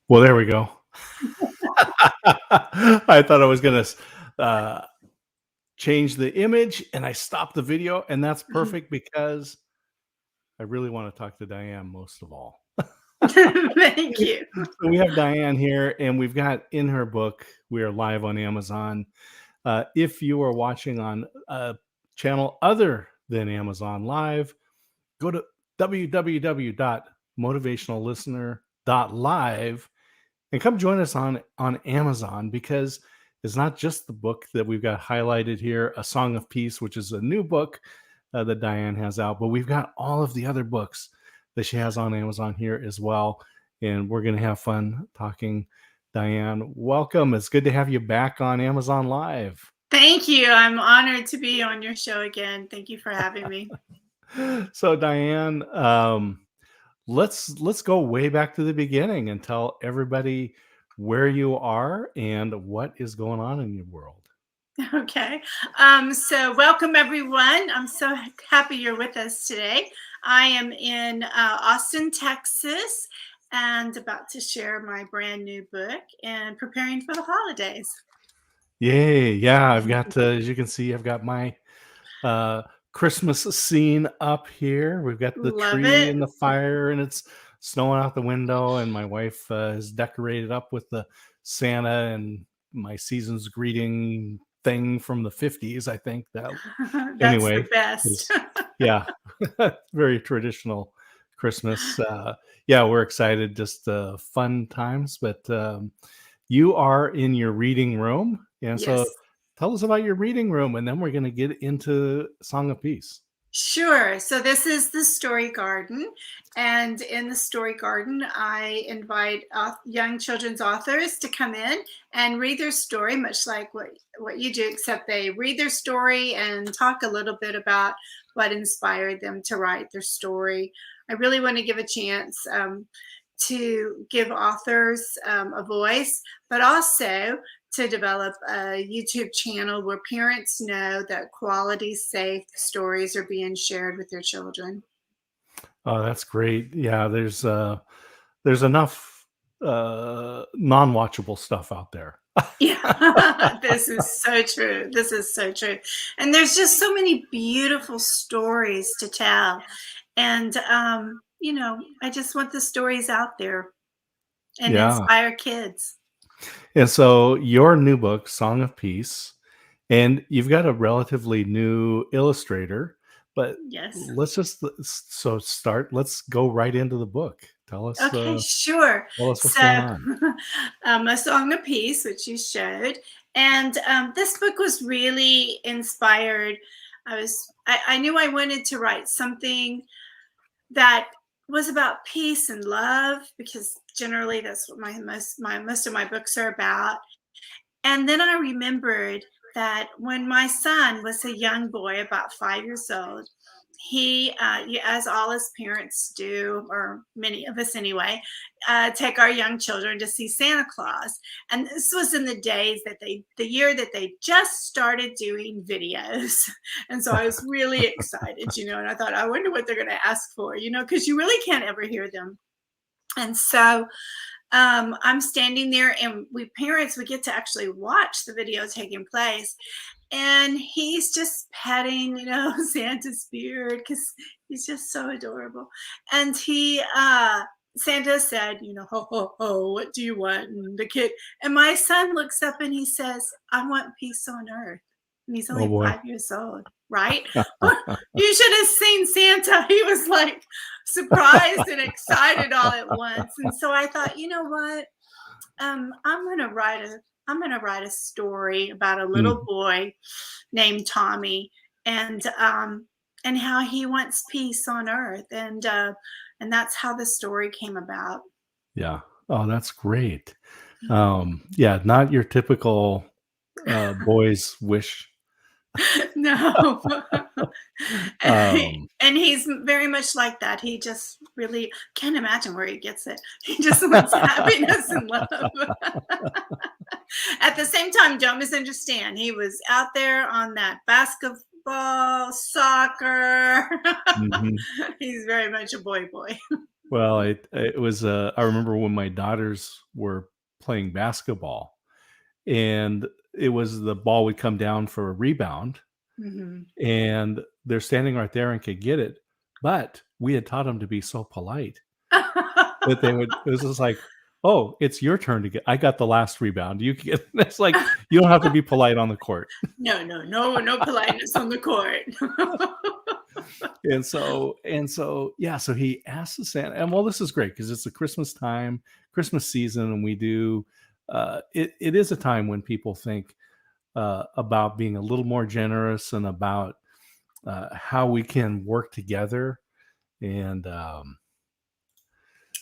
Well, there we go. I thought I was going to change the image, and I stopped the video, and that's perfect because I really want to talk to Diann most of all. Thank you. So we have Diann here, and we've got in her book, we are live on Amazon. If you are watching on a channel other than Amazon Live, go to www.motivationallistener.live and come join us on Amazon, because it's not just the book that we've got highlighted here, A Song of Peace, which is a new book that Diann has out, but we've got all of the other books that she has on Amazon here as well. And we're going to have fun talking. Diann, welcome. It's good to have you back on Amazon Live. Thank you. I'm honored to be on your show again. Thank you for having me. So Diann, let's go way back to the beginning and tell everybody where you are and what is going on in your world. Okay. So welcome everyone. I'm so happy you're with us today. I am in Austin, Texas, and about to share my brand new book and preparing for the holidays. Yay. Yeah, I've got, as you can see, I've got my Christmas scene up here. We've got the tree and the fire, and it's snowing out the window, and my wife has decorated up with the Santa and my season's greeting thing from the 50s, I think. That's anyway, the best. Yeah, very traditional Christmas. Yeah, we're excited, just fun times. But you are in your reading room, and Yes. so tell us about your reading room, and then we're going to get into Song of Peace. Sure. So this is the Story Garden. And in the Story Garden, I invite young children's authors to come in and read their story, much like what you do, except they read their story and talk a little bit about what inspired them to write their story. I really want to give a chance to give authors a voice, but also to develop a YouTube channel where parents know that quality, safe stories are being shared with their children. Oh, that's great. Yeah, there's enough non-watchable stuff out there. Yeah, this is so true. This is so true. And there's just so many beautiful stories to tell. And, you know, I just want the stories out there and inspire kids. And so your new book, Song of Peace, and you've got a relatively new illustrator, but yes, let's go right into the book. Tell us. Okay, sure. Tell us what's going on. A Song of Peace, which you showed, and this book was really inspired. I knew I wanted to write something that was about peace and love, because generally that's what most of my books are about. And then I remembered that when my son was a young boy, about 5 years old, he, as all his parents do, or many of us anyway, take our young children to see Santa Claus. And this was in the days that the year that they just started doing videos. And so I was really excited, you know, and I thought, I wonder what they're going to ask for, you know, because you really can't ever hear them. And so I'm standing there, and we get to actually watch the video taking place. And he's just petting, you know, Santa's beard, because he's just so adorable. And he Santa said, ho, ho, ho, what do you want? And the kid, and my son looks up and he says, I want peace on earth. And he's Oh only boy. 5 years old, right? You should have seen Santa. He was like surprised and excited all at once. And so I thought, you know what? I'm gonna write a story about a little Mm, boy named Tommy, and how he wants peace on earth, and that's how the story came about. yeah. Oh, that's great. Yeah, not your typical boys wish. No. Um, And he's very much like that. He just really can't imagine where he gets it. He just wants happiness and love. At the same time, don't misunderstand. He was out there on that basketball, soccer. mhm. He's very much a boy. Well, it was, I remember when my daughters were playing basketball, and it was the ball would come down for a rebound, Mhm. and they're standing right there and could get it, but we had taught them to be so polite that they would it was just like, "Oh, it's your turn to get I got the last rebound, you can get" it's like, you don't have to be polite on the court. No politeness on the court. Yeah, so he asked the Santa, and well, this is great because it's the Christmas time, Christmas season, and we do, it is a time when people think, about being a little more generous and about, how we can work together, and,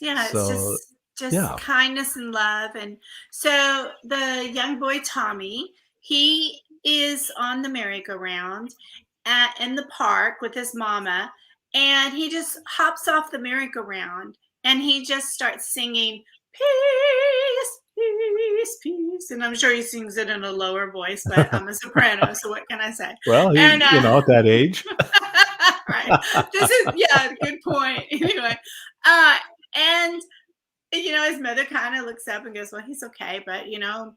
Yeah, it's so just yeah. kindness and love. And so the young boy Tommy, he is on the merry-go-round in the park with his mama, and he just hops off the merry-go-round and he just starts singing peace, peace, peace. And I'm sure he sings it in a lower voice, but I'm a soprano, so what can I say? Well, And he at that age. right. This is yeah, good point. Anyway, uh and his mother kind of looks up and goes, well, he's okay, but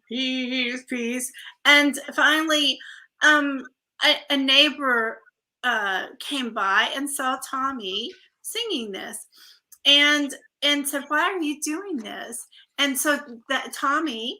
peace, peace. And finally, a neighbor came by and saw Tommy singing this, and said, why are you doing this? And so that Tommy,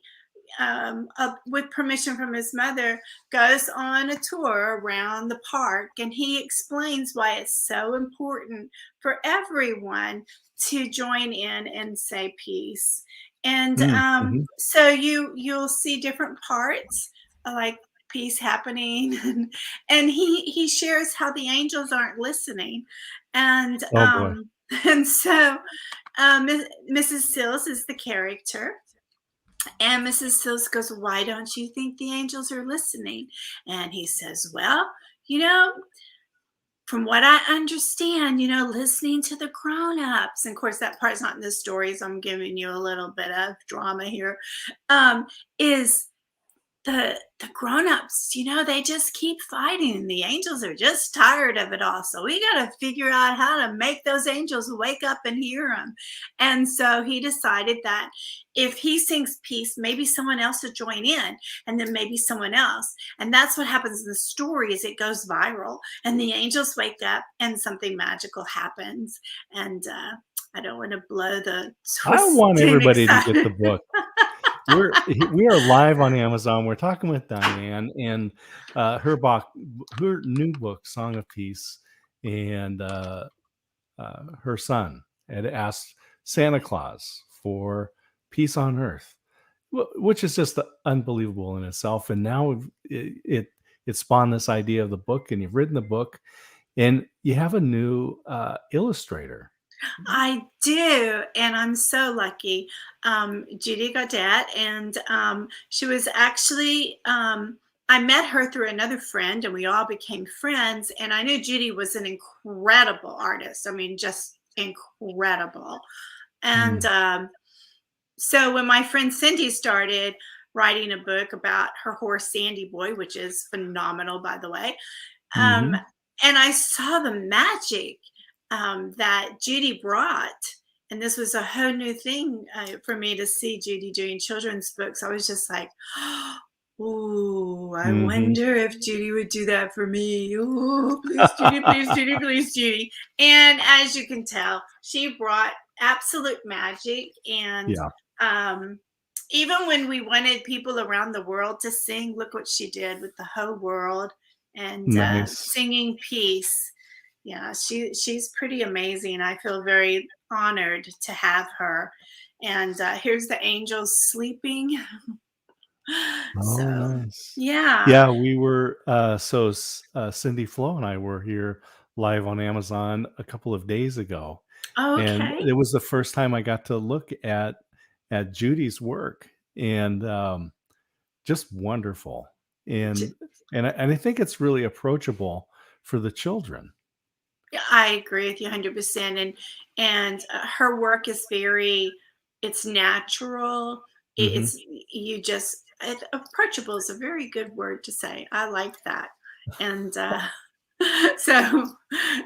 with permission from his mother, goes on a tour around the park, and he explains why it's so important for everyone to join in and say peace. And Mm, mhm. so you'll see different parts, like peace happening, and he shares how the angels aren't listening, and Oh, boy. and so Mrs. Sills is the character, and Mrs. Sills goes, why don't you think the angels are listening? And he says, well, you know, from what I understand, listening to the grown-ups. And of course, that part's not in the story, so I'm giving you a little bit of drama here. Is the grown-ups, they just keep fighting. The angels are just tired of it all. So we got to figure out how to make those angels wake up and hear them. And so he decided that if he sings peace, maybe someone else will join in, and then maybe someone else. And that's what happens in the story. Is it goes viral, and the angels wake up and something magical happens. And I don't want to blow the I want twisting everybody to get the excitement. book. We are live on Amazon. We're talking with Diann and her new book, Song of Peace, and her son had asked Santa Claus for peace on Earth, which is just unbelievable in itself. And now it spawned this idea of the book, and you've written the book, and you have a new illustrator. I do, and I'm so lucky. Judy Gaudette, and she was actually, I met her through another friend, and we all became friends. And I knew Judy was an incredible artist. I mean, just incredible. And Mm. so when my friend Cindy started writing a book about her horse Sandy Boy, which is phenomenal, by the way, um, Hmm. and I saw the magic that Judy brought. And this was a whole new thing for me to see Judy doing children's books. I was just like, oh, I Hmm. wonder if Judy would do that for me. Oh, please, Judy, please, Judy, please, Judy. And as you can tell, she brought absolute magic. And Yeah. um, even when we wanted people around the world to sing, look what she did with the whole world and Nice. singing peace. Yeah, she's pretty amazing. I feel very honored to have her. And here's the angels sleeping. Oh, So nice. yeah. Yeah, we were, Cindy Flo and I were here live on Amazon a couple of days ago, and Okay. it was the first time I got to look at Judy's work, and, just wonderful, J- and I think it's really approachable for the children. Yeah, I agree with you 100%. And her work is very, it's natural. Mhm. It's you just approachable is a very good word to say. I like that. And so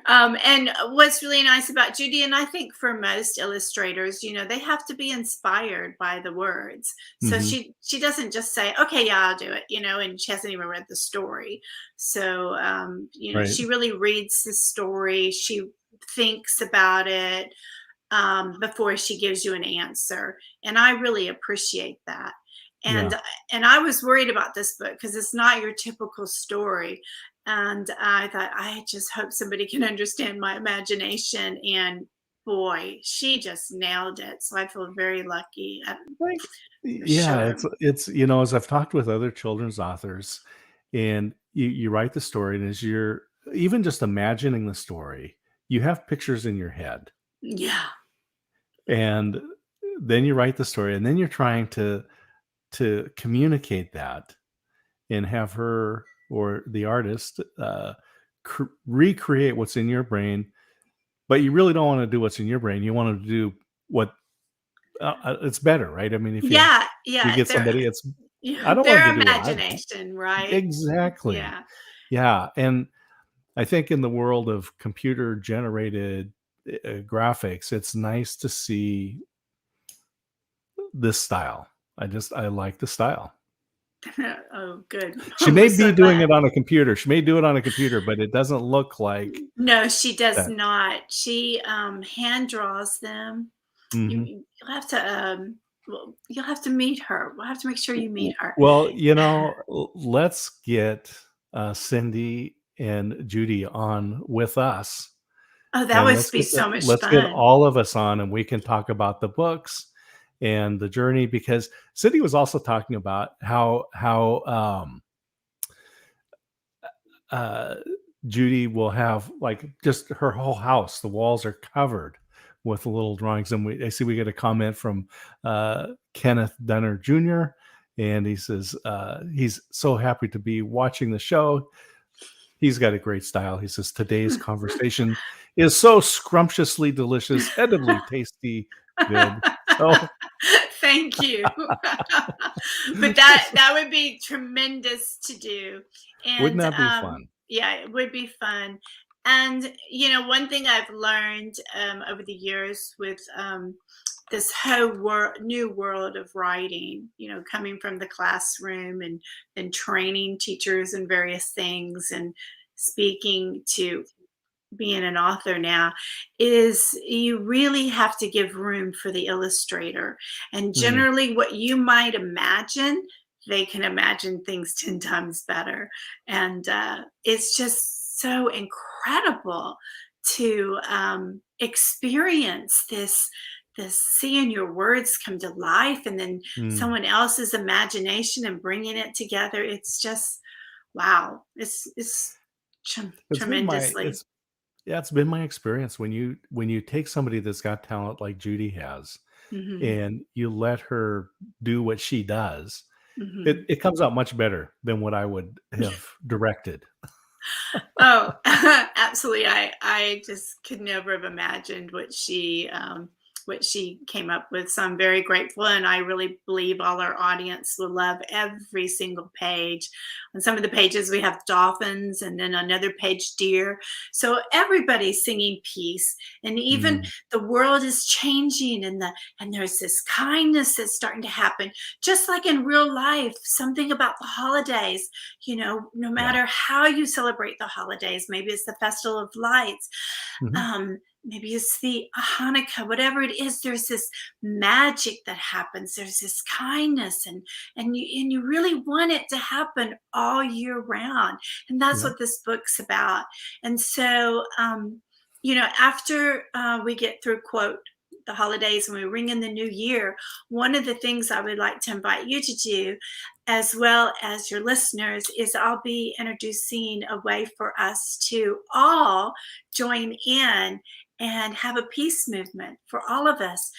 and what's really nice about Judy, and I think for most illustrators, they have to be inspired by the words. So Mhm. she doesn't just say, okay, yeah, I'll do it, and she hasn't even read the story. So Right. she really reads the story, she thinks about it before she gives you an answer. And I really appreciate that. Yeah. And I was worried about this book because it's not your typical story. And I thought, I just hope somebody can understand my imagination. And boy, she just nailed it. So I feel very lucky Like, for yeah, sure. it's as I've talked with other children's authors, and you write the story, and as you're even just imagining the story, you have pictures in your head, Yeah. and then you write the story, and then you're trying to communicate that and have her or the artist, recreate what's in your brain, but you really don't wanna do what's in your brain, you wanna do what it's better, right? I mean, if Yeah. you Yeah. get somebody, it's I Yeah, don't wanna their do what I want. imagination, right? Exactly. Yeah. Yeah, and I think in the world of computer generated, graphics, it's nice to see this style. I like the style. Oh, good. She We're may be so doing glad. it on a computer. She may do it on a computer, but it doesn't look like No, she does that. not. She, hand draws them. Mhm. You'll have to, well, you'll have to meet her. We'll have to make sure you meet her. Well, let's get, Cindy and Judy on with us, Oh, that and would be so much let's get fun. all of us on, and we can talk about the books and the journey, because Cindy was also talking about how uh, Judy will have, like, just her whole house, the walls are covered with little drawings, and I see we get a comment from, Kenneth Dunner Jr., and he says, he's so happy to be watching the show. He's got a great style. He says, "Today's conversation is so scrumptiously delicious, edibly tasty, good." So, Thank you. But that would be tremendous to do. wouldn't And that be fun? yeah, it would be fun. And one thing I've learned over the years with this whole new world of writing, coming from the classroom and training teachers and various things and speaking to being an author now, is you really have to give room for the illustrator. And Mm, generally, what you might imagine, they can imagine things 10 times better. And it's just so incredible to experience this seeing your words come to life and then mm. someone else's imagination and bringing it together. It's just wow. It's It's been my tremendously. it's Yeah, it's been my experience when you take somebody that's got talent like Judy has, Mhm. and you let her do what she does, Mhm. it comes out much better than what I would have directed. Oh, absolutely. I just could never have imagined what she came up with. So I'm very grateful, and I really believe all our audience will love every single page. On some of the pages we have dolphins, and then another page deer. So everybody's singing peace, and even Mm, the world is changing, and there's this kindness that's starting to happen, just like in real life. Something about the holidays, no yeah. matter how you celebrate the holidays, maybe it's the festival of lights, Mhm. maybe it's the Hanukkah, whatever it is, there's this magic that happens. There's this kindness, and you really want it to happen all year round. And that's Yeah. what this book's about. And so, after we get through, quote, the holidays and we ring in the new year, one of the things I would like to invite you to do, as well as your listeners, is I'll be introducing a way for us to all join in and have a peace movement for all of us.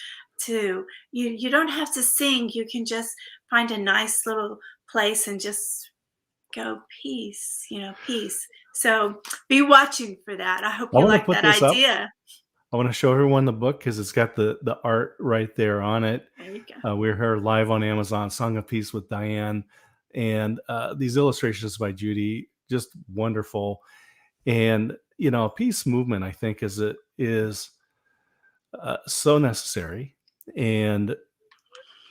To you don't have to sing, you can just find a nice little place and just go peace, peace. So be watching for that. I hope I you want to like put that this up. idea. I want to show everyone the book because it's got the art right there on it. There you go. We're here live on Amazon, Song of Peace with Diann, and these illustrations by Judy, just wonderful. And a peace movement, I think, is so necessary. And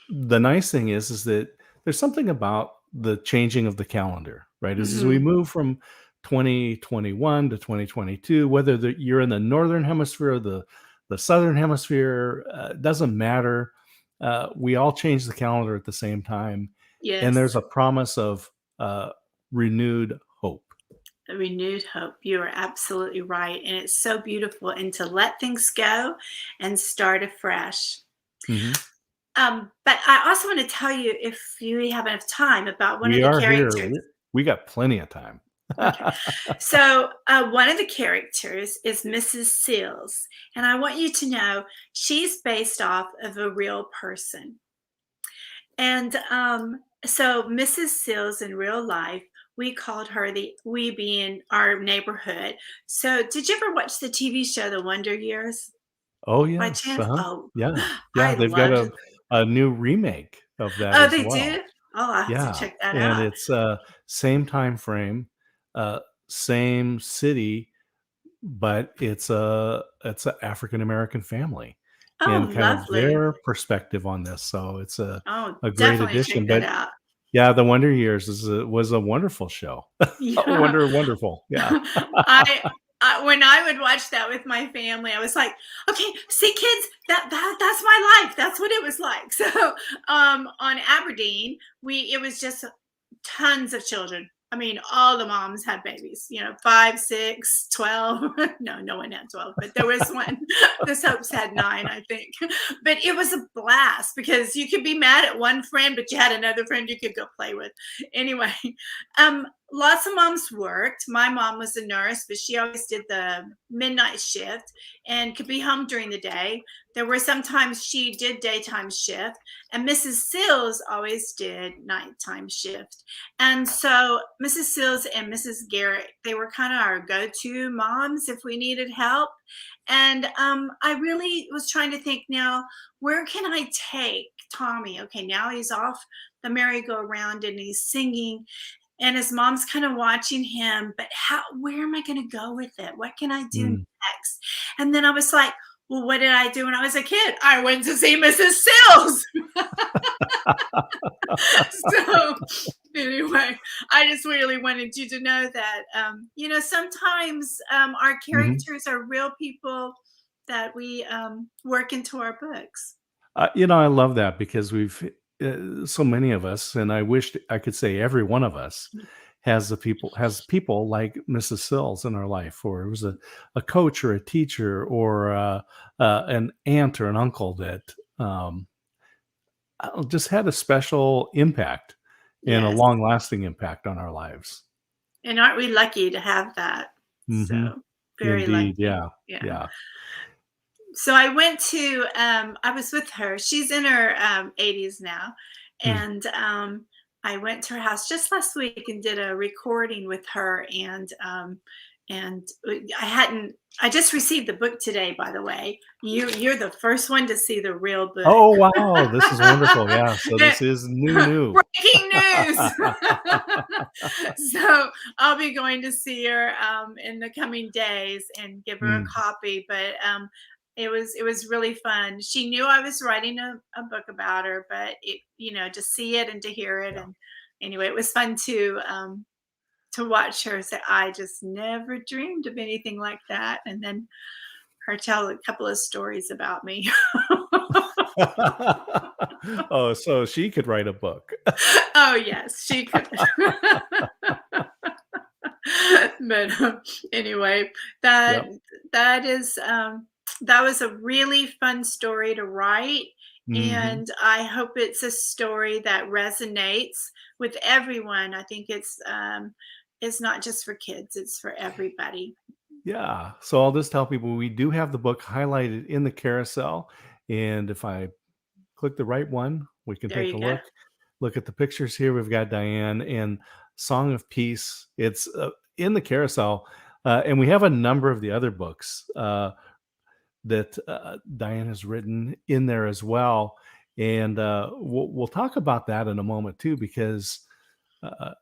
the nice thing is that there's something about the changing of the calendar, right? As we Hmm. move from 2021 to 2022, whether you're in the northern hemisphere or the southern hemisphere, doesn't matter. We all change the calendar at the same time, and there's Yes. a promise of renewed hope. A renewed hope. You are absolutely right. And it's so beautiful. And to let things go and start afresh. Hmm. But I also want to tell you, if you have enough time, about one of We the are here. characters. We got plenty of time. Okay. So one of the characters is Mrs. Seals. And I want you to know she's based off of a real person. And so Mrs. Seals in real life, we called her we being our neighborhood. So did you ever watch the TV show The Wonder Years Oh, by yes, chance? uh-huh. Oh, Yeah, yeah, I they've got loved. a new remake of that Oh, as they well. do? Oh, I have to Yeah, check that and out. it's, same time frame, uh, same city, but it's a African American family, Oh, and kind of lovely. their perspective on this, so it's Oh, a great definitely check addition, that but out. yeah, The Wonder Years was a wonderful show. Yeah. Wonderful, yeah. I, when I would watch that with my family, I was like, okay, see, kids, that's my life. That's what it was like. So, on Aberdeen, it was just tons of children. I mean, all the moms had babies, 5, 6, 12. No, no one had 12, but there was one. The Soaps had 9, I think. But it was a blast because you could be mad at one friend, but you had another friend you could go play with. Anyway, lots of moms worked. My mom was a nurse, but she always did the midnight shift and could be home during the day. There were sometimes she did daytime shift, and Mrs. Sills always did nighttime shift. And so Mrs. Sills and Mrs. Garrett, they were kind of our go-to moms if we needed help. And I really was trying to think now, where can I take Tommy? Okay, now he's off the merry-go-round and he's singing, and his mom's kind of watching him, but where am I going to go with it? What can I do Mm. next? And then I was like, well, what did I do when I was a kid? I went to see Mrs. Sills. So anyway, I just really wanted you to know that, sometimes our Mhm. characters are real people that we work into our books. I love that because so many of us, and I wish I could say every one of us has people like Mrs. Sills in our life, or it was a coach or a teacher or an aunt or an uncle that just had a special impact and a Yes. long lasting impact on our lives. And aren't we lucky to have that? Hmm. So very Indeed. lucky. Yeah. Yeah. Yeah. So I went to, I was with her. She's in her 80s now. Mm. And I went to her house just last week and did a recording with her. And I just received the book today, by the way. You're the first one to see the real book. Oh, wow. This is wonderful. Yeah. So this is new. Breaking news. So I'll be going to see her in the coming days and give her a Mm. copy. But it was really fun. She knew I was writing a book about her, but to see it and to hear it, Yeah. and anyway, it was fun to watch her say, "I just never dreamed of anything like that," and then her tell a couple of stories about me. Oh, so she could write a book. Oh, yes, she could. But, anyway, that Yep. that is, that was a really fun story to write, Mhm. and I hope it's a story that resonates with everyone. I think it's not just for kids, it's for everybody. Yeah. So I'll just tell people we do have the book highlighted in the carousel, and if I click the right one, we can There take you a go. look at the pictures here. We've got Diann and Song of Peace. It's in the carousel, and we have a number of the other books that Diann has written in there as well. And we'll talk about that in a moment too, because uh,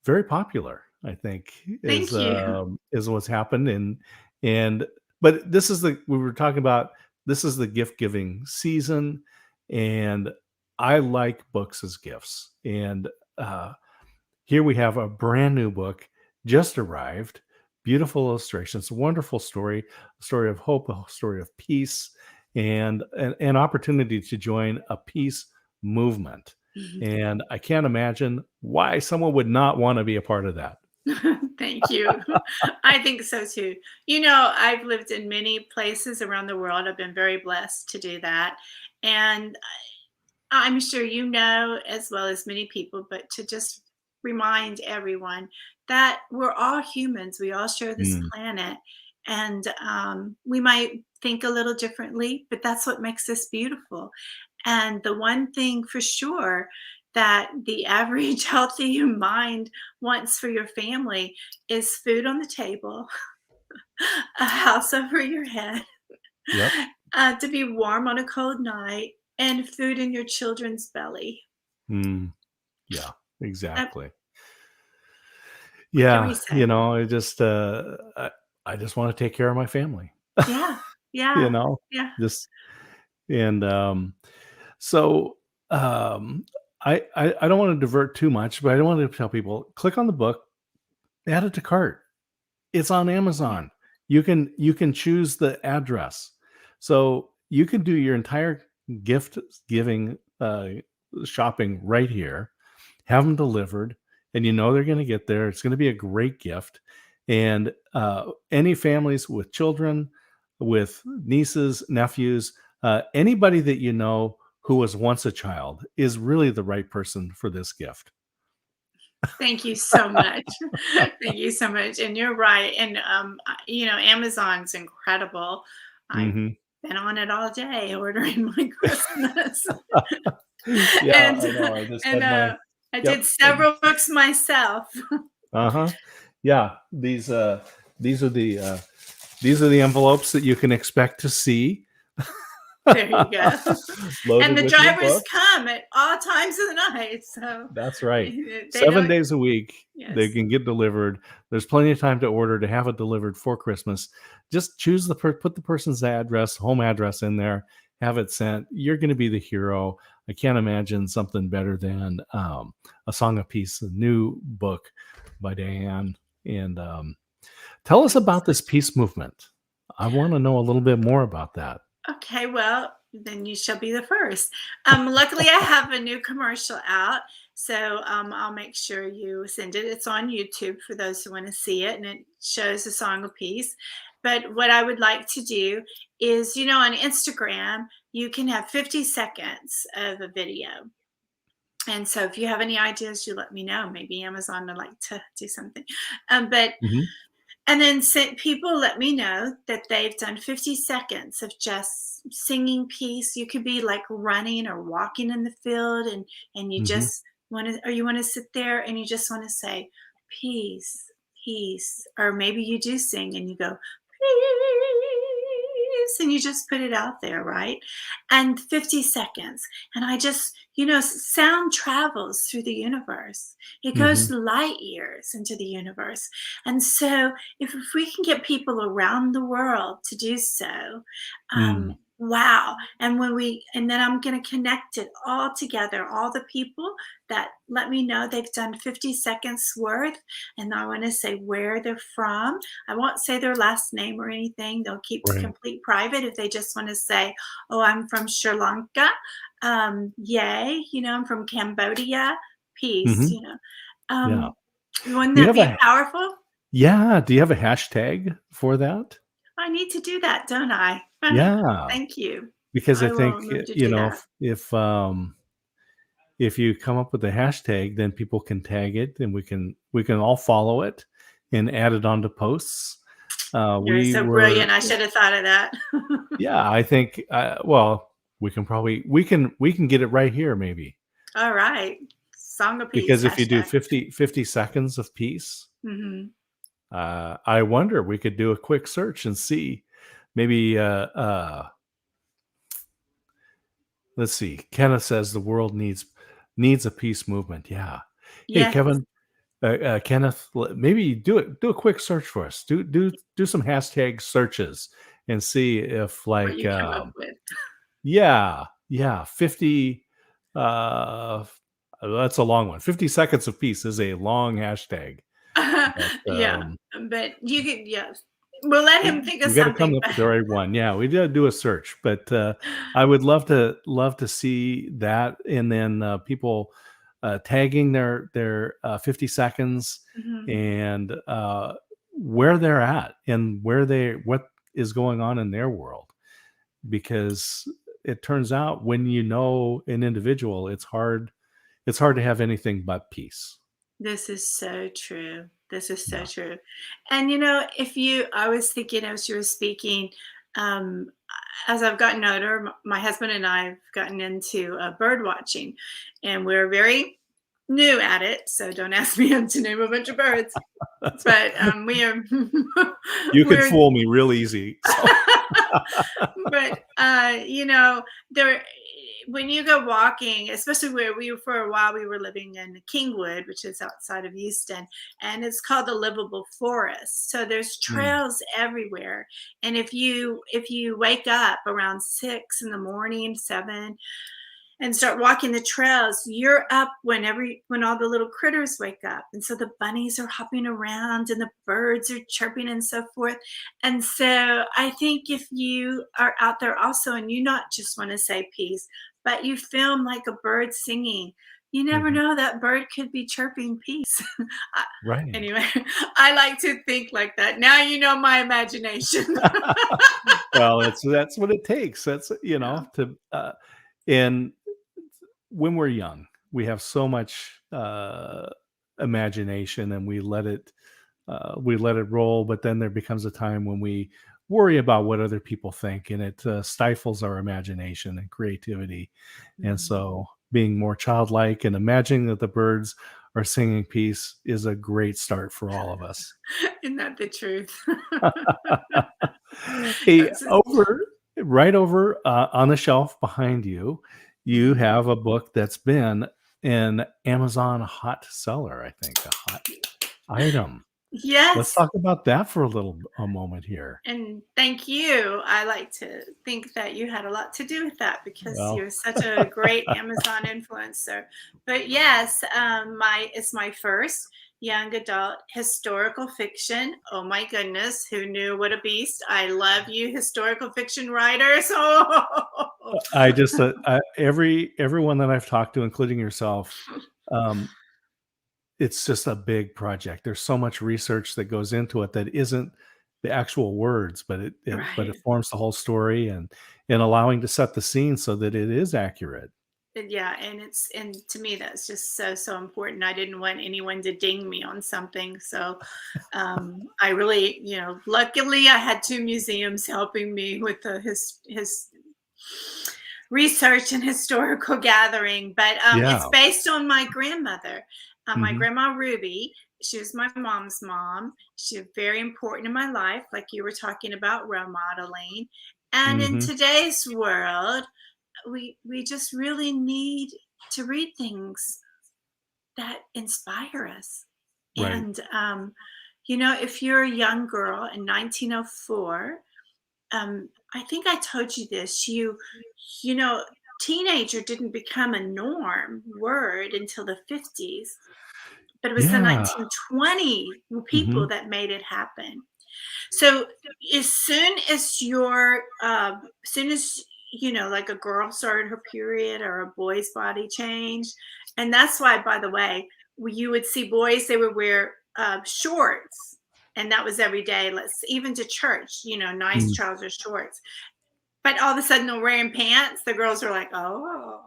very popular, I think, Thank you. is what's happened. And but this is the we were talking about. This is the gift giving season, and I like books as gifts. And uh, here we have a brand new book just arrived. Beautiful illustrations, wonderful story, a story of hope, a story of peace, and an opportunity to join a peace movement. And I can't imagine why someone would not want to be a part of that. Thank you. I think so too. You know, I've lived in many places around the world. I've been very blessed to do that. And I'm sure you know, as well as many people, but to just remind everyone that we're all humans. We all share this Mm, planet. And we might think a little differently, but that's what makes us beautiful. And the one thing for sure that the average healthy mind wants for your family is food on the table, a house over your head, yep. to be warm on a cold night, and food in your children's belly. Mm, yeah, Uh, exactly. what can we Yeah, say? I just want to take care of my family. Yeah, you yeah, know, yeah. just and so um, I don't want to divert too much, but I don't want to tell people click on the book, add it to cart. It's on Yeah. Amazon. You can choose the address, so you can do your entire gift giving shopping right here, have them delivered, and you know they're going to get there. It's going to be a great gift. And any families with children, with nieces, nephews, anybody that you know who was once a child is really the right person for this gift. Thank you so much. Thank you so much. And you're right. And you know, Amazon's incredible. I've Hmm. been on it all day ordering my Christmas. Yeah, and I know. I just and had my I did yep. several books myself. Uh-huh. Yeah, these are the envelopes that you can expect to see. There you go. And Loaded the with your drivers books. come at all times of the night. So That's right. they 7 don't, days a week, they yes. can get delivered. There's plenty of time to order to have it delivered for Christmas. Just choose put the person's address, home address in there, have it sent. You're gonna be the hero. I can't imagine something better than, A Song of Peace, a new book by Diann, and, tell us Thank you about so this much. peace movement. I wanna know a little bit more about that. Okay, well, then you shall be the first. Luckily, I have a new commercial out, so I'll make sure you send it. It's on YouTube for those who want to see it, and it shows a song of peace. But what I would like to do is, you know, on Instagram, you can have 50 seconds of a video. And so if you have any ideas, you let me know. Maybe Amazon would like to do something. But Mhm, and then people let me know that they've done 50 seconds of just singing peace. You could be like running or walking in the field, and you mhm, just want to, or you want to sit there and you just want to say peace, peace. Or maybe you do sing and you go peace, and you just put it out there, right? And 50 seconds. And I just, you know, sound travels through the universe. It goes mhm, light years into the universe. And so if we can get people around the world to do so, mm. wow. And then I'm going to connect it all together, all the people that let me know they've done 50 seconds worth. And I want to say where they're from. I won't say their last name or anything. They'll keep Right. complete private if they just want to say, oh, I'm from Sri Lanka. Yay. I'm from Cambodia. Peace, Hmm. Yeah. wouldn't Do you that have be a powerful? Yeah, do you have a hashtag for that? I need to do that, don't I? Yeah, Thank you. because I I will think, remember to do that. if you come up with a hashtag, then people can tag it, and we can all follow it and add it onto posts. You're We so were brilliant. I should have thought of that. Yeah, I think, well, we can get it right here maybe, All right. Song of Peace because if you do hashtag. 50 seconds of peace, Hmm. I wonder, we could do a quick search and see. Maybe, let's see. Kenneth says the world needs a peace movement. Yeah. Hey, Yes. Kevin, Kenneth, maybe do a quick search for us. Do some hashtag searches and see if, What like, you come up with. yeah, 50. Uh, that's a long one. 50 seconds of peace is a long hashtag, but Yeah. But you could, yes. We'll let him think of we got to come something. up with the right one. Yeah, we did do a search, but I would love to see that, and then people tagging their 50 seconds, Mhm. and where they're at, and what is going on in their world, because it turns out, when you know an individual, it's hard to have anything but peace. This is so true. This is so Yeah. true. And I was thinking as you were speaking, um, as I've gotten older, my husband and I have gotten into bird watching, and we're very new at it. So don't ask me to name a bunch of birds. That's But we are, You can we're fool me real easy. So but there when you go walking, especially where we for a while we were living in Kingwood, which is outside of Houston, and it's called the livable forest. So there's Mm, trails everywhere. And if you wake up around 6 in the morning, 7, and start walking the trails, you're up when all the little critters wake up. And so the bunnies are hopping around and the birds are chirping and so forth. And so I think if you are out there also and you not just want to say peace, but you film like a bird singing, you never mhm. know, that bird could be chirping peace. I- Right. anyway, I like to think like that. Now you know my imagination. Well, that's what it takes. That's, Yeah. to and when we're young, we have so much imagination, and we let it roll, but then there becomes a time when we worry about what other people think, and it stifles our imagination and creativity. And Mhm. so, being more childlike and imagining that the birds are singing peace is a great start for all of us. Isn't that the truth? Hey, That's right over on the shelf behind you, you Mhm. have a book that's been an Amazon hot seller, I think, a hot item. Let's Yes, talk about that for a moment here. and thank you. I like to think that you had a lot to do with that because Well, you're such a great Amazon influencer. But yes, it's my first young adult historical fiction. Oh my goodness, who knew what a beast? I love you, historical fiction writers. Oh, I just everyone that I've talked to, including yourself, um, it's just a big project. There's so much research that goes into it that isn't the actual words, but it right. forms the whole story, and allowing to set the scene so that it is accurate. Yeah, and to me that's just so important. I didn't want anyone to ding me on something. So I really, luckily I had two museums helping me with the his research and historical gathering. But it's Yeah. based on my grandmother, my Mhm. grandma Ruby. She was my mom's mom. She was very important in my life, like you were talking about role modeling. And in Mhm. today's world, we just really need to read things that inspire us. Right. And if you're a young girl in 1904, I think I told you this. You know, teenager didn't become a norm word until the 50s, but it was the Yeah. 1920 people Mhm. that made it happen. So as soon as like a girl started her period or a boy's body changed, and that's why, by the way, you would see boys, they would wear shorts, and that was every day. Let's even to church, nice Mm. trouser shorts. But all of a sudden they're wearing pants. The girls are like, oh,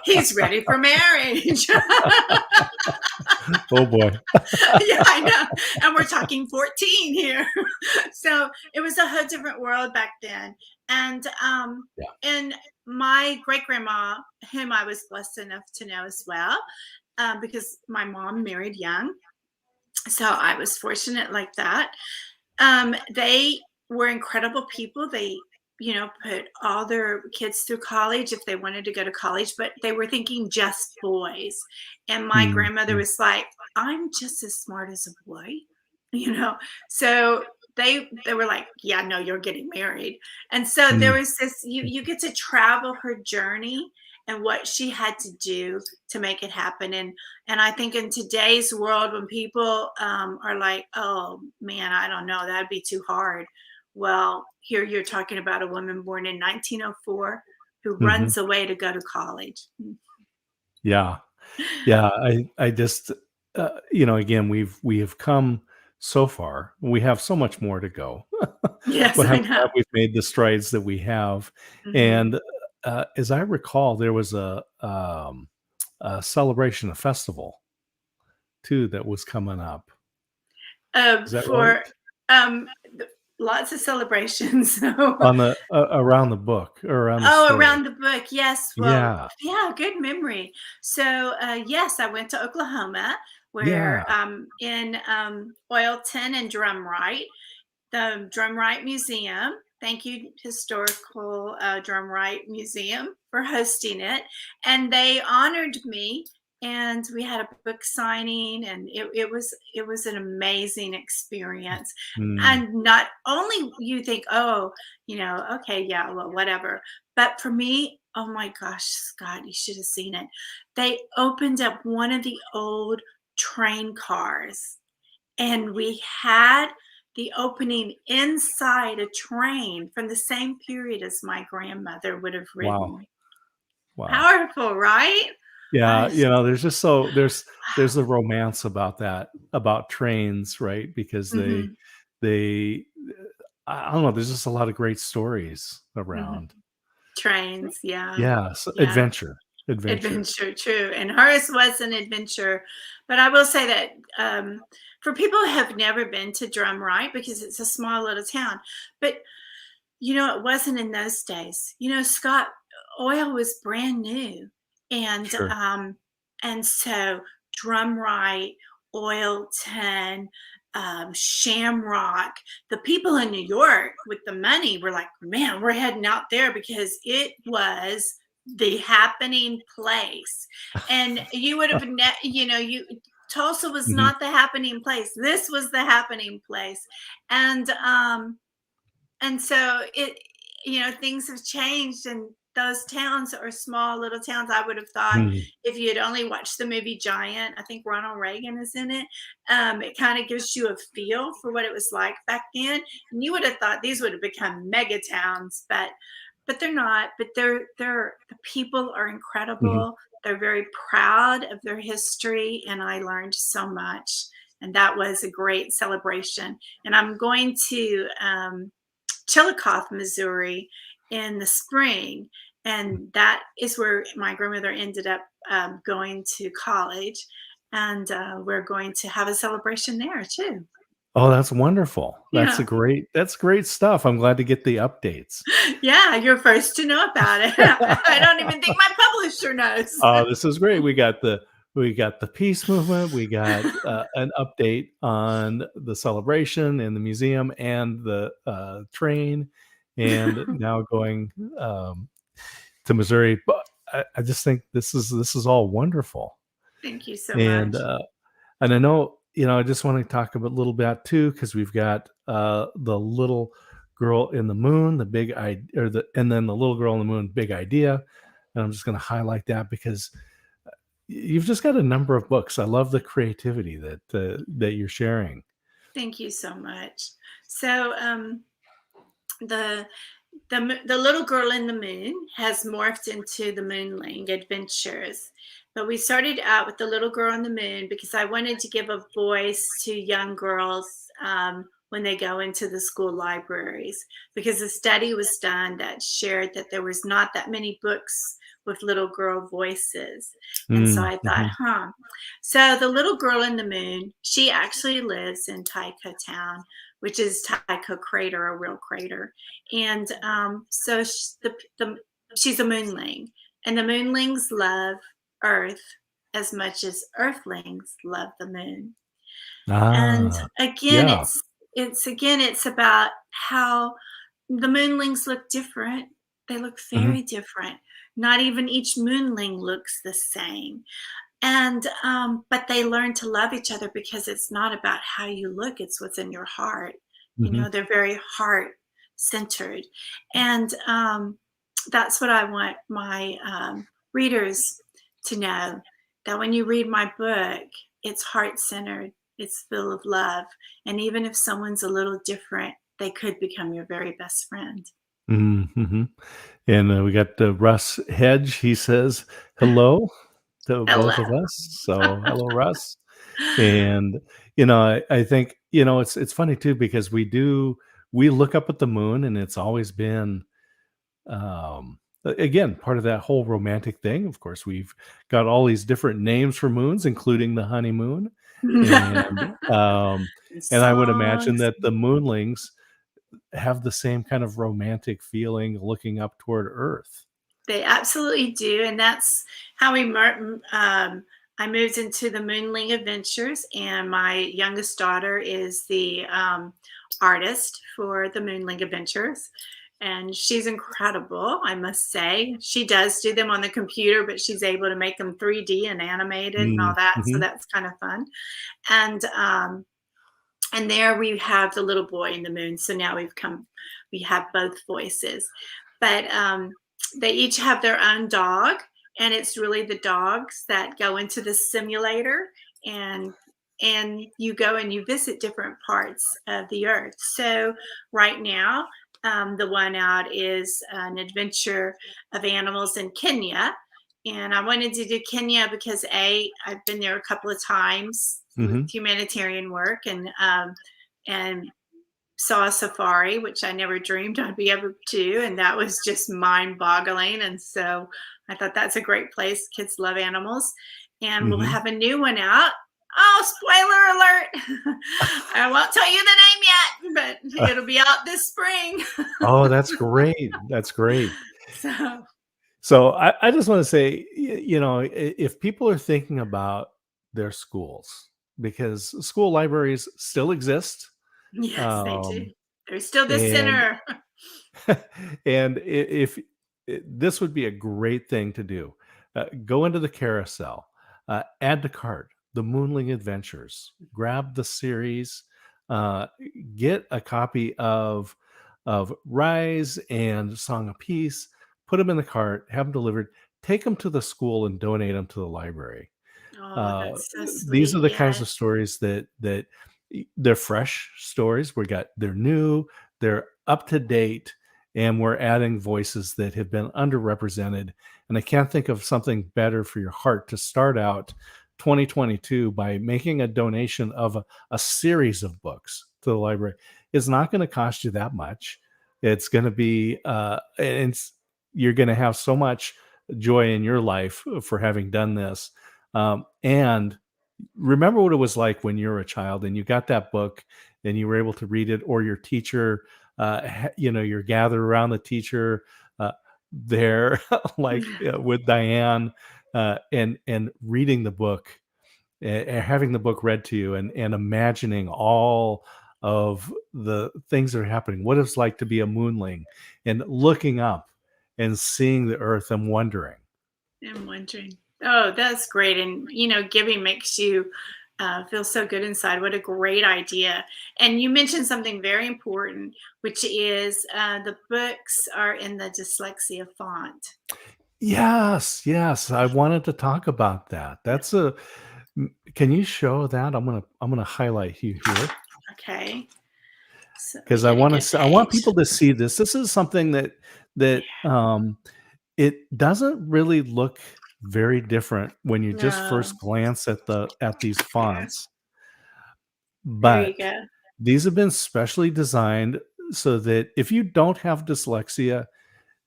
he's ready for marriage. Oh, boy. Yeah, I know. And we're talking 14 here. So it was a whole different world back then. And Yeah. and my great grandma, whom I was blessed enough to know as well, because my mom married young. So I was fortunate like that. They were incredible people. They, put all their kids through college if they wanted to go to college, but they were thinking just boys. And my Mm, grandmother mm, was like, I'm just as smart as a boy, you know. So they were like, yeah, no, you're getting married. And so there mm, was this, you get to travel her journey and what she had to do to make it happen. And I think in today's world, when people are like, oh man, I don't know, that'd be too hard. Well, here you're talking about a woman born in 1904 who mhm. runs away to go to college. Yeah. Yeah, I just, again, we have come so far. We have so much more to go, Yes, but I I'm know. glad we've made the strides that we have. Hmm. And, as I recall, there was a celebration, a festival too that was coming up. Is that right? For lots of celebrations. On the around the book or around the Oh, story. around the book. Yes. Well, Yeah. yeah, good memory. So, yes, I went to Oklahoma Yeah. where in Oilton and Drumright, the Drumright Museum. Thank you, Historical Drumright Museum, for hosting it. And they honored me, and we had a book signing, and it was an amazing experience. Mm, And not only you think, oh, okay, yeah, well, whatever. But for me, oh my gosh, Scott, you should have seen it. They opened up one of the old train cars, and we had the opening inside a train from the same period as my grandmother would have wow. ridden. Wow. Powerful, right? I Yeah, just, there's just there's a romance about that, about trains, right? Because mhm, they I don't know, there's just a lot of great stories mhm. around. Trains, yeah, Yeah, so yeah. adventure, adventure. Adventure, true. And hers was an adventure. But I will say that for people who have never been to Drumright, because it's a small little town, but it wasn't in those days. Scott, oil was brand new. And Sure. so Drumright, Oilton, Shamrock, the people in New York with the money were like, man, we're heading out there because it was the happening place. And you would have, Tulsa was Mhm, not the happening place. This was the happening place. And so things have changed, and those towns are small little towns. I would have thought, mhm, if you had only watched the movie Giant, I think Ronald Reagan is in it. It kind of gives you a feel for what it was like back then, and you would have thought these would have become mega towns, but they're not. But the people are mhm. incredible. They're very proud of their history, and I learned so much. And that was a great celebration. And I'm going to Chillicothe, Missouri in the spring. And that is where my grandmother ended up going to college. And we're going to have a celebration there too. Oh, that's wonderful. Yeah. That's great stuff. I'm glad to get the updates. Yeah. You're first to know about it. I don't even think my publisher knows. This is great. We got the peace movement. We got an update on the celebration in the museum and the train, and now going to Missouri. But I just think this is all wonderful, Thank you so and much. uh, and I know I just want to talk a little bit too because we've got the little girl in the moon, the big I or the and then the little girl in the moon, big idea. And I'm just going to highlight that because you've just got a number of books. I love the creativity that you're sharing. Thank you so much. So the the little girl in the moon has morphed into the Moonlight Adventures. But we started out with the little girl on the moon because I wanted to give a voice to young girls when they go into the school libraries. Because a study was done that shared that there was not that many books with little girl voices. And so I thought, Mhm. huh. So the little girl in the moon, she actually lives in Tycho Town, which is Tycho Crater, a real crater. And so she's a moonling, and the moonlings love Earth as much as Earthlings love the moon. And Ah, again, yeah. it's about how the moonlings look different. They look Mhm, very different. Not even each moonling looks the same. And but they learn to love each other because it's not about how you look, it's what's in your heart. You mhm, know, they're very heart centered. And that's what I want my readers to know, that when you read my book, it's heart centered, it's full of love. And even if someone's a little different, they could become your very best friend. mhm. And, we got, Russ Hedge. He says, "Hello," to Hello. both of us. So, hello, Russ. And, I think, it's funny too because we look up at the moon and it's always been, again, part of that whole romantic thing. Of course, we've got all these different names for moons, including the honeymoon. And, And and I would imagine songs. that the moonlings have the same kind of romantic feeling looking up toward Earth. They absolutely do, and that's how I moved into the Moonling Adventures, and my youngest daughter is the artist for the Moonling Adventures, and she's incredible, I must say. She does do them on the computer, but she's able to make them 3D and animated and all Mm, that, so mhm, that's kind of fun. And and there we have the little boy in the moon. So now we have both voices. But they each have their own dog, and it's really the dogs that go into the simulator, and you go and you visit different parts of the earth. So right now, the one out is an adventure of animals in Kenya. And I wanted to do Kenya because I've been there a couple of times with mhm, humanitarian work, and saw a safari, which I never dreamed I'd be able to, and that was just mind-boggling. And so I thought that's a great place. Kids love animals, and we'll mhm. have a new one out. Oh, spoiler alert! I won't tell you the name yet, but it'll be out this spring. Oh, that's great. That's great. So So I just want to say, if people are thinking about their schools, because school libraries still exist, yes, they do. um, They're still the and center. and if this would be a great thing to do, go into the carousel, add to cart the Moonling Adventures, grab the series, uh, get a copy of Rise and Song of Peace, put them in the cart, have them delivered, take them to the school, and donate them to the library. Oh, Uh, that's so these are sweet. the kinds Yes. of stories they're fresh stories. They're new, they're up to date, and we're adding voices that have been underrepresented. And I can't think of something better for your heart to start out 2022 by making a donation of a series of books to the library. It's not going to cost you that much. It's going to be, and you're going to have so much joy in your life for having done this. And remember what it was like when you were a child and you got that book and you were able to read it, or your teacher, you're gathered around the teacher there, like with Diann, and reading the book, and having the book read to you, and imagining all of the things that are happening, what it's like to be a moonling, and looking up and seeing the earth and wondering. I'm wondering. Oh, that's great. And, giving makes you feels so good inside. What a great idea. And you mentioned something very important, which is the books are in the Dyslexia font. Yes, yes, I wanted to talk about that. That's a can you show that? I'm gonna highlight you here Okay. So let me because I get a wanna good s I want page. people to see this. This is something that it doesn't really look very different when you just No, first glance at these yeah, fonts, there you but go. these have been specially designed so that if you don't have dyslexia,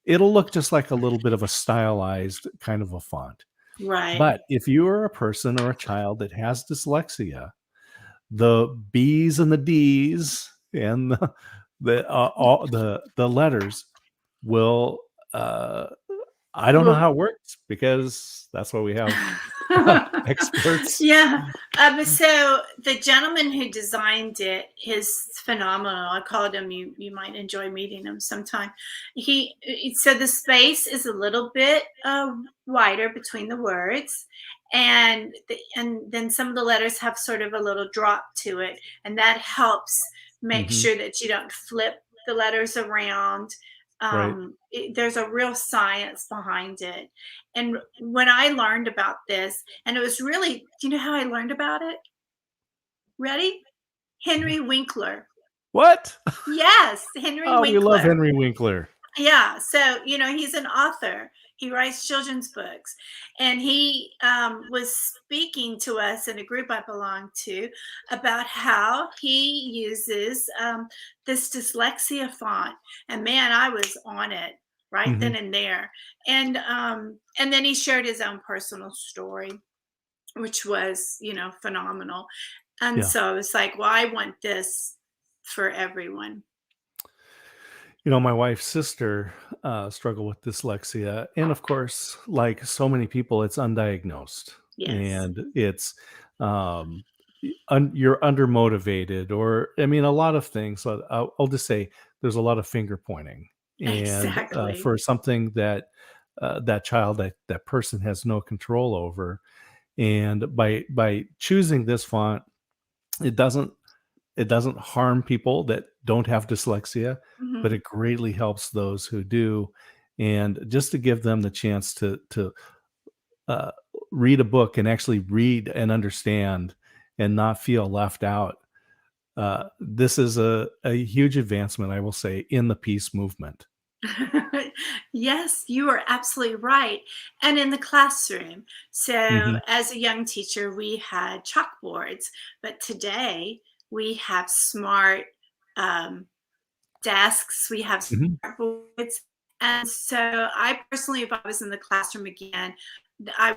it'll look just like a little bit of a stylized kind of a font. Right. But if you are a person or a child that has dyslexia, the B's and the D's and all the letters will, I don't know Well, how it works because that's why we have experts. yeah. So the gentleman who designed it is phenomenal. I called him. You might enjoy meeting him sometime. So the space is a little bit wider between the words, and then some of the letters have sort of a little drop to it, and that helps make Mhm, sure that you don't flip the letters around. right. There's a real science behind it. And when I learned about this, and it was really, do you know how I learned about it? Ready? Henry Winkler. What? Yes, Henry Oh, we love Winkler. Henry Winkler. Yeah, so, he's an author. He writes children's books, and he, was speaking to us in a group I belong to about how he uses, this dyslexia font, and man, I was on it right then Mhm, and there, and then he shared his own personal story, which was, phenomenal, and yeah. so I was like, "Well, I want this for everyone." My wife's sister, struggled with dyslexia, and of course, like so many people, it's undiagnosed, Yes. and it's, um, you're undermotivated, or I mean, a lot of things. So I'll just say there's a lot of finger pointing, and Exactly. for something that that child, that person has no control over, and by choosing this font, it doesn't it doesn't harm people that don't have dyslexia, but Mhm. it greatly helps those who do. And just to give them the chance to uh, read a book and actually read and understand and not feel left out. This is a huge advancement, I will say, in the peace movement. Yes, you are absolutely right. And in the classroom. So, Hmm. as a young teacher, we had chalkboards, but today we have smart um, desks, we have Hmm. smart boards. And so, I personally, if I was in the classroom again, I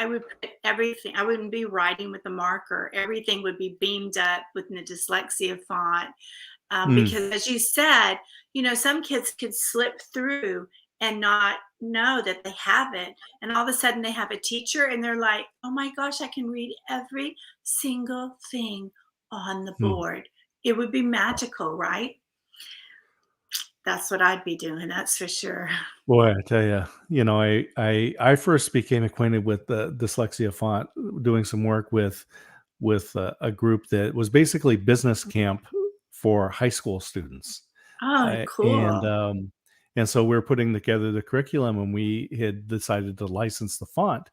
would put everything, I wouldn't be writing with a marker. Everything would be beamed up with the dyslexia font, Mm. because as you said, some kids could slip through and not know that they have it, and all of a sudden they have a teacher and they're like, oh my gosh, I can read every single thing on the Mm. board. It would be magical, right? That's what I'd be doing, that's for sure. Boy, I tell you, I first became acquainted with the dyslexia font doing some work with a group that was basically business camp for high school students, Oh, and cool. and so we're putting together the curriculum, and we had decided to license the font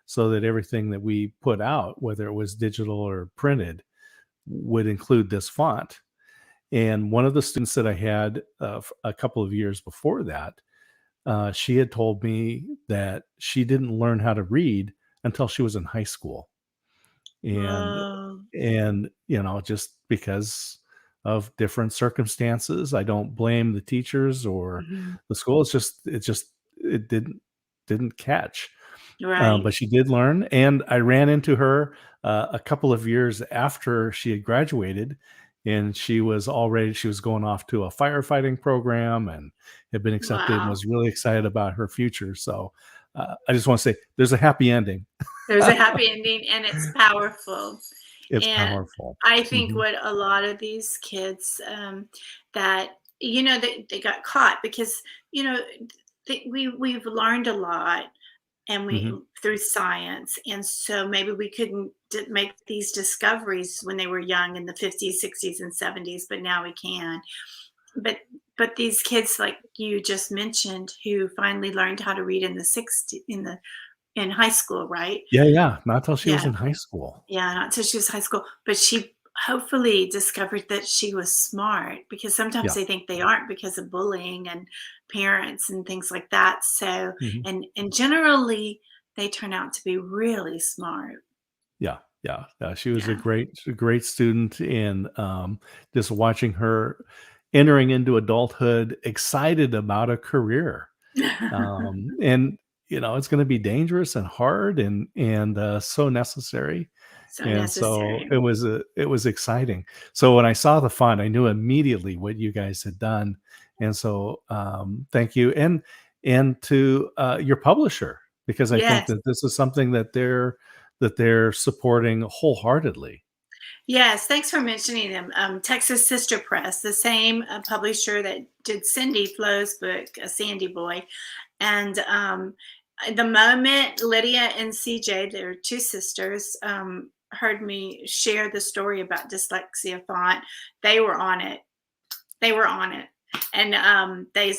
so that everything that we put out, whether it was digital or printed, would include this font. And one of the students that I had a couple of years before that, she had told me that she didn't learn how to read until she was in high school, and Whoa. just because of different circumstances. I don't blame the teachers or Mhm. the school. It didn't catch. Right. But she did learn, and I ran into her a couple of years after she had graduated, and she was going off to a firefighting program and had been accepted and Wow. was really excited about her future. So I just want to say there's a happy ending. There's a happy ending and it's powerful. It's And powerful. I think Hmm. what a lot of these kids, that, they got caught because, we've learned a lot. and we Mhm. through science, and so maybe we couldn't make these discoveries when they were young in the 50s, 60s, and 70s, but now we can. But these kids, like you just mentioned, who finally learned how to read in the 60s, in high school, right? Yeah, yeah, not till she was Yeah, in high school. yeah, not till she was high school, but she hopefully discovered that she was smart, because sometimes Yeah. they think they aren't because of bullying and parents and things like that. So, Mhm. and generally they turn out to be really smart. Yeah, yeah, yeah, she was Yeah. a great student, and, just watching her entering into adulthood, excited about a career, and, it's gonna be dangerous and hard and, so necessary, So and so necessary. it was exciting. So when I saw the font, I knew immediately what you guys had done, and so, thank you, and to, your publisher, because I think Yes. that this is something that they're supporting wholeheartedly. Yes, thanks for mentioning them. Texas Sister Press, the same publisher that did Cindy Flo's book, Sandy Boy. And the moment Lydia and CJ, they're two sisters, heard me share the story about Dyslexia Font, they were on it. They were on it. And they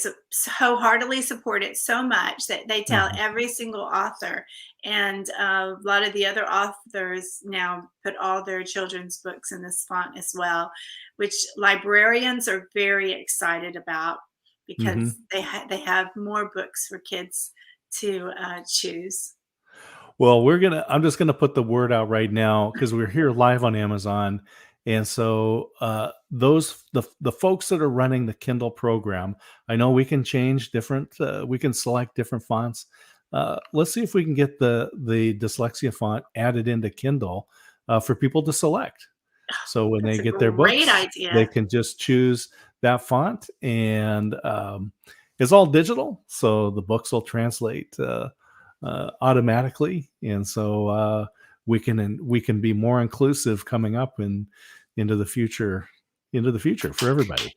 wholeheartedly support it so much that they tell Mhm, every single author. And a lot of the other authors now put all their children's books in this font as well, which librarians are very excited about, mhm. because they have more books for kids to choose. Well, I'm just gonna put the word out right now because 'cause we're here live on Amazon, and so, the folks that are running the Kindle program, I know we can change different, we can select different fonts. Let's see if we can get the dyslexia font added into Kindle, for people to select. So when they That's a get their great books, they idea. can just choose that font, and, it's all digital, so the books will translate, automatically, and so, we can be more inclusive coming up into the future for everybody.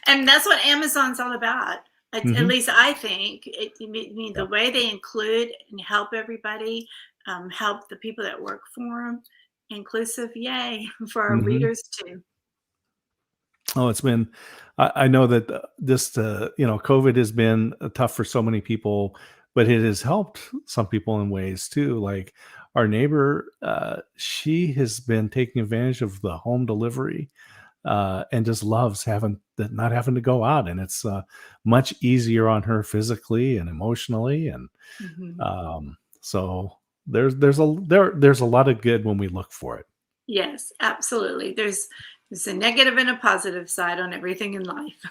And that's what Amazon's all about. At Mhm. least I think. I mean, Yeah. the way they include and help everybody, help the people that work for them, inclusive, yay, for our Mhm. readers too. Oh, it's been I know that, COVID has been, tough for so many people, but it has helped some people in ways too, like, our neighbor, she has been taking advantage of the home delivery, and just loves having that not having to go out, and it's, much easier on her physically and emotionally, and, Mhm. so there's a lot of good when we look for it. Yes, absolutely. There's a negative and a positive side on everything in life.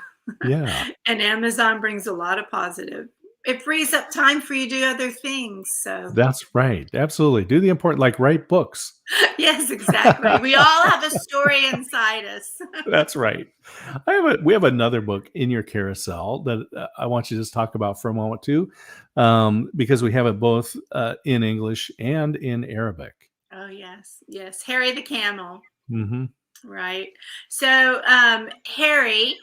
Yeah. And Amazon brings a lot of positive. It frees up time for you to do other things. So, That's right, absolutely, do the important like, write books. yes, exactly. We all have a story inside us. That's right. We have another book in your carousel that, I want you to just talk about for a moment too, because we have it both, in English and in Arabic. Oh, yes, yes. Harry the Camel. Mhm. Right. So, Harry,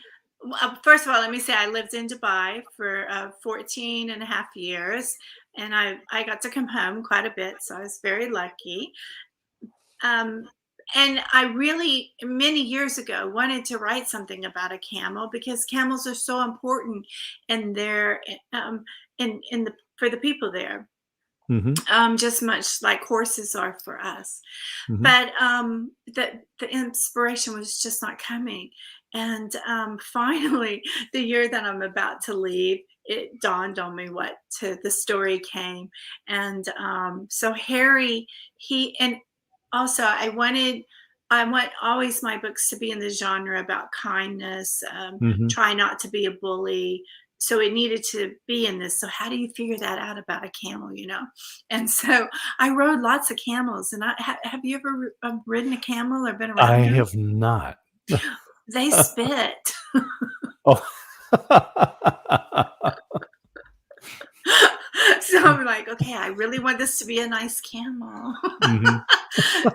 first of all, let me say I lived in Dubai for 14 and a half years, and I got to come home quite a bit, so I was very lucky. Um, and I really, many years ago, wanted to write something about a camel, because camels are so important in their, in the for the people there, Mhm. just much like horses are for us. Mhm. But the inspiration was just not coming. And finally, the year that I'm about to leave, it dawned on me what to the story came. And so Harry, he and also I want always my books to be in the genre about kindness, Mhm. try not to be a bully. So it needed to be in this. So how do you figure that out about a camel, you know? And so I rode lots of camels. And have you ever ridden a camel or been I around them? have not. They spit. Oh. So I'm like, okay, I really want this to be a nice camel. Mhm.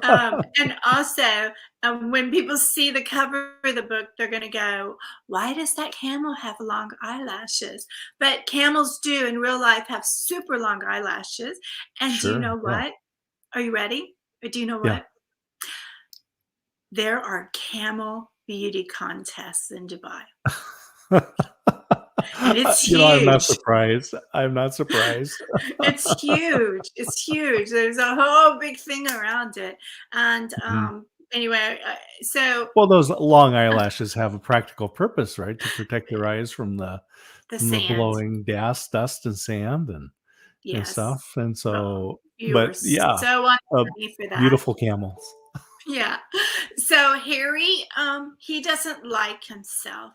And also, when people see the cover of the book, they're going to go, why does that camel have long eyelashes? But camels do in real life have super long eyelashes. And do you Sure, know yeah, what? Are you ready? Or do you know yeah. what? There are camel beauty contests in Dubai, and it's I'm not huge. surprised. I'm not surprised. It's huge. It's huge. There's a whole big thing around it. And Mhm. anyway, so Well, those long eyelashes have a practical purpose, right? To protect their eyes the from the sand. blowing gas, dust, and sand and Yes. stuff, and Oh, so you were but yeah, so on uh, me for that. beautiful camels. Yeah. So Harry, he doesn't like himself.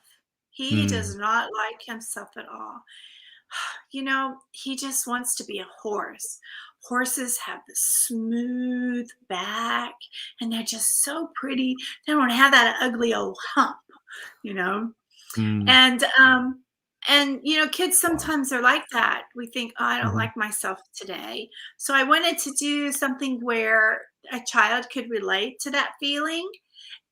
He Mm, does not like himself at all. He just wants to be a horse. Horses have the smooth back and they're just so pretty. They don't have that ugly old hump, you know. mm, And kids sometimes are like that. We think, oh, I don't mhm. like myself today. So I wanted to do something where a child could relate to that feeling.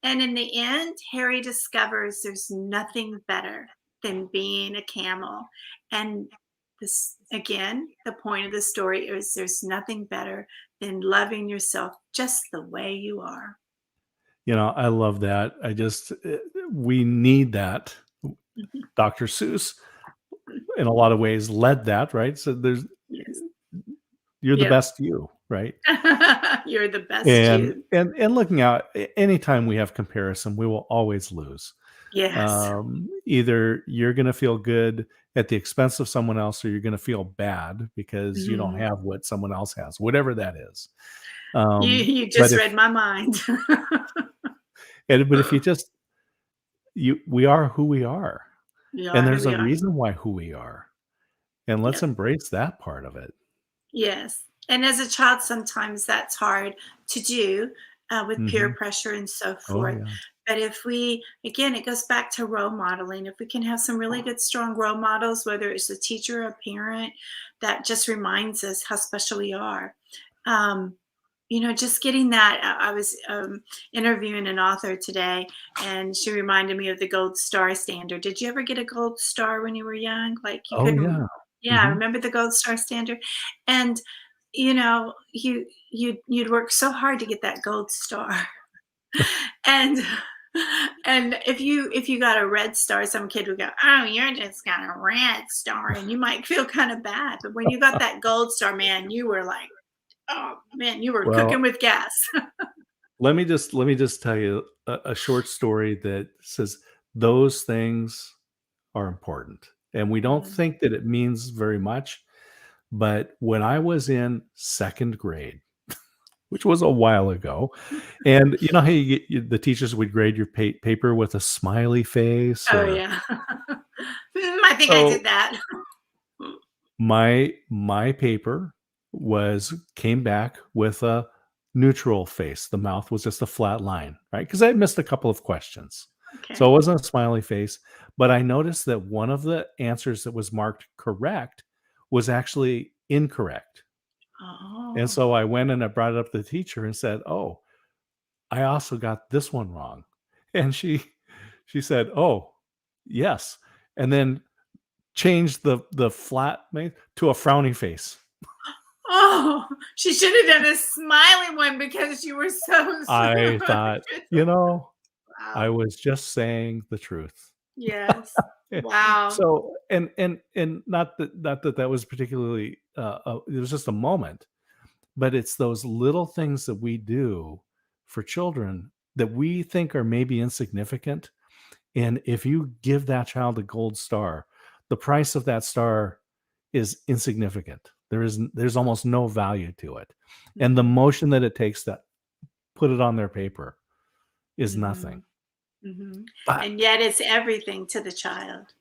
And in the end, Harry discovers there's nothing better than being a camel. And this, again, the point of the story is there's nothing better than loving yourself just the way you are. I love that. We need that. Mhm. Dr. Seuss, in a lot of ways, led that, right? So Yes. you're the Yep. best you, right? You're the best And you. looking out, anytime we have comparison, we will always lose. Yes. Either you're gonna feel good at the expense of someone else, or you're gonna feel bad because you don't Mhm. have what someone else has, whatever that is. You But just read my mind. if you just you we are who we are, We and are who there's we a are. reason why who we are, and let's Yep. embrace that part of it. Yes. And as a child, sometimes that's hard to do with peer Mhm. pressure and so Oh, forth. yeah. But if we, again, it goes back to role modeling. If we can have some really good, strong role models, whether it's a teacher or a parent, that just reminds us how special we are. Um, just getting that. I was interviewing an author today, and she reminded me of the gold star standard. Did you ever get a gold star when you were young? Like you Oh, couldn't, yeah. yeah, I Mhm. remember the gold star standard. And you'd work so hard to get that gold star. and and if you got a red star, some kid would go, oh, you're just got a red star, and you might feel kind of bad. But when you got that gold star, man, you were like, oh man, you were cooking Well, with gas. let me just tell you a short story that says those things are important, and we don't Mhm. think that it means very much, but when I was in 2nd grade, which was a while ago, and you know how the teachers would grade your paper with a smiley face, Oh or yeah. I think I did so that. my paper came back with a neutral face. The mouth was just a flat line, right? Because I missed a couple of questions. So it Okay. wasn't a smiley face, but I noticed that one of the answers that was marked correct was actually incorrect. And Oh. so I went and I brought it up to the teacher and said, "Oh, I also got this one wrong." And she said, "Oh, yes." And then changed the flat to a frowny face. Oh, she should have done a smiley one because you were so I thought, you know, I wow. was just saying the truth. Yes. Eh, Wow. so and not that that was particularly, it was just a moment, but it's those little things that we do for children that we think are maybe insignificant, and if you give that child a gold star, the price of that star is insignificant. There's almost no value to it, and the Mhm. motion that it takes to put it on their paper is nothing. Mhm. Mhm. But And yet it's everything to the child,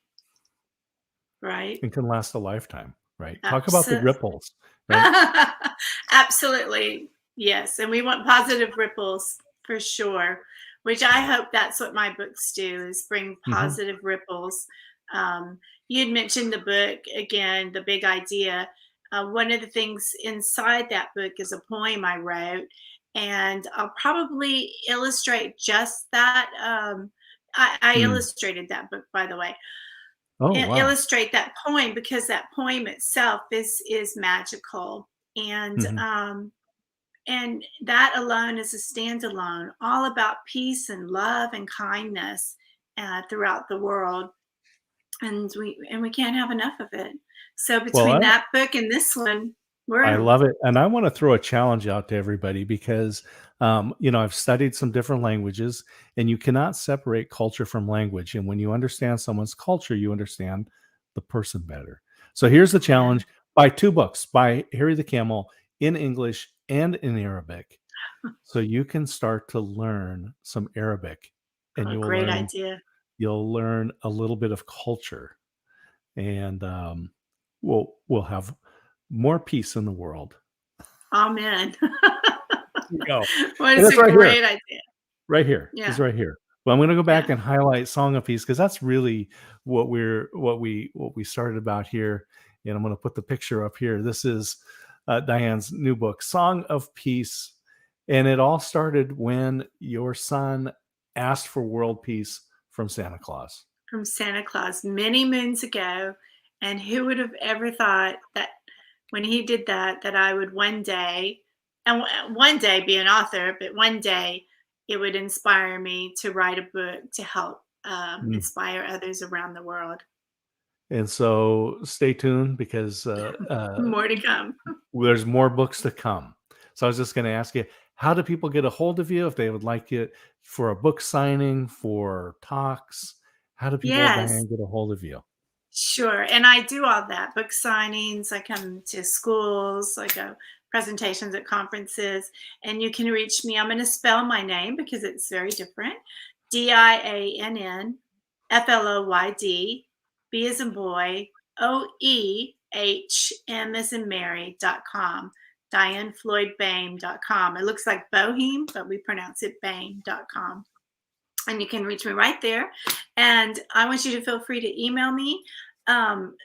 right? it can last a lifetime, right? Talk about the Absolutely. ripples, right? Absolutely. Yes. And we want positive ripples for sure, which I hope that's what my books do is bring Mhm. positive ripples. Um, you'd mentioned the book again, The Big Idea. One of the things inside that book is a poem I wrote, and I'll probably illustrate just that. I Mm. illustrated that book, by the way. Oh, wow. Illustrate that poem because that poem itself is magical, Mhm. and that alone is a standalone, all about peace and love and kindness throughout the world, and we can't have enough of it. So Well, between that book and this one, we're I in a love it, and I wanna throw a challenge out to everybody because, I've studied some different languages, and you cannot separate culture from language, and when you understand someone's culture, you understand the person better. So here's the man. challenge: buy 2 books, buy Harry the Camel in English and in Arabic, so you can start to learn some Arabic, and Oh, great idea. you'll learn a little bit of culture, and, we'll have more peace in the world. Amen. There you go. Well, And it's it's a right here, great idea. right here. It's Yeah, right here. But I'm gonna go back yeah. and highlight Song of Peace because that's really what we started about here, and I'm gonna put the picture up here. This is, Diane's new book, Song of Peace, and it all started when your son asked for world peace from Santa Claus. From Santa Claus many moons ago, and who would have ever thought that when he did that, that I would one day, and one day be an author, but one day it would inspire me to write a book to help Mm. inspire others around the world. And so stay tuned because, More to come. there's more books to come. So I was just going to ask you, how do people get a hold of you if they would like it for a book signing, for talks? How do people, Yes. Diane, get a hold of you? Sure, and I do all that, book signings, I come to schools, I go presentations at conferences, and you can reach me. I'm gonna spell my name because it's very different. Diann, Floyd, B as in boy, Oehm as in Mary.com. DiannFloydBoehm.com. It looks like Boehm, but we pronounce it Boehm.com. And you can reach me right there. And I want you to feel free to email me.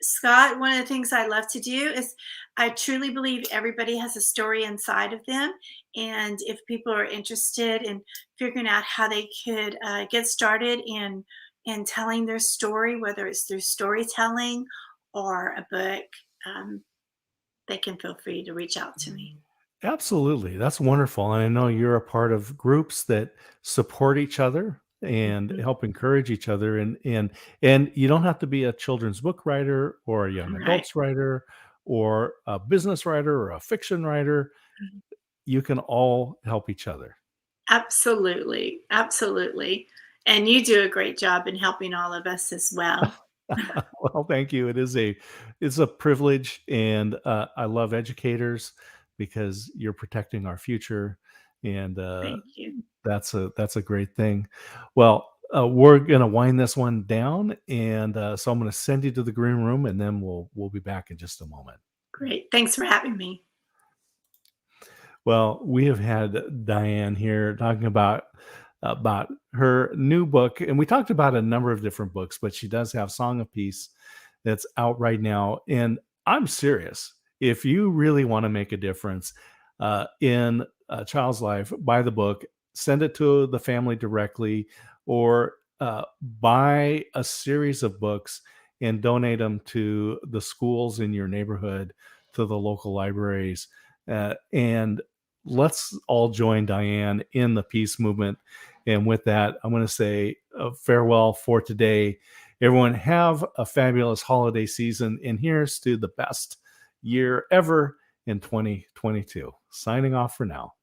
Scott, one of the things I love to do is I truly believe everybody has a story inside of them. And if people are interested in figuring out how they could get started in telling their story, whether it's through storytelling or a book, um, they can feel free to reach out to me. Absolutely. That's wonderful. And I know you're a part of groups that support each other and Mhm. help encourage each other. And you don't have to be a children's book writer or a young Right. adults writer or a business writer or a fiction writer. You can all help each other. Absolutely, absolutely. And you do a great job in helping all of us as well. Well, thank you. It's a privilege, and I love educators because you're protecting our future, and Thank you. that's a great thing. Well, we're gonna wind this one down, and so I'm gonna send you to the green room, and then we'll be back in just a moment. Great. Thanks for having me. Well, we have had Diann here talking about her new book, and we talked about a number of different books, but she does have Song of Peace that's out right now. And I'm serious. If you really want to make a difference in a child's life, buy the book, send it to the family directly, or buy a series of books and donate them to the schools in your neighborhood, to the local libraries. And let's all join Diann in the peace movement. And with that, I'm going to say farewell for today. Everyone, have a fabulous holiday season. And here's to the best year ever in 2022. Signing off for now.